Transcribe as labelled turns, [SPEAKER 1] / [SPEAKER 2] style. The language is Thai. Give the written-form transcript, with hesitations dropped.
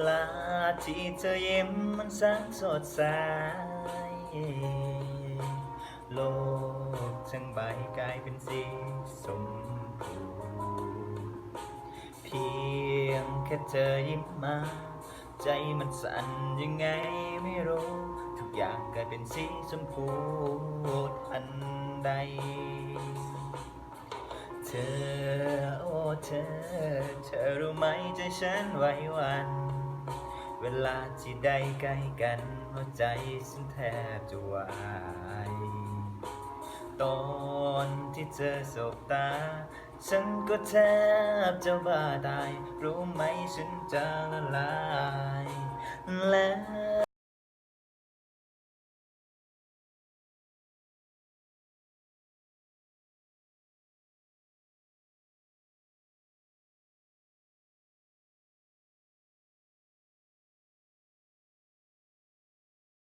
[SPEAKER 1] ลาที่เธอยิ้มมันแสนสดใสโลกทั้งใบกลายเป็นสีชมพูเพียงแค่เธอยิ้มมาใจมันสั่นยังไงไม่รู้ทุกอย่างกลายเป็นสีชมพูทันใดเธอโอ้เธอรู้ไหมใจฉันไหวหวั่นเวลาที่ได้ใกล้กันหัวใจฉันแทบจะวายตอนที่เธอสบตาฉันก็แทบจะบ้าตายรู้ไหมฉันจะละลายแล้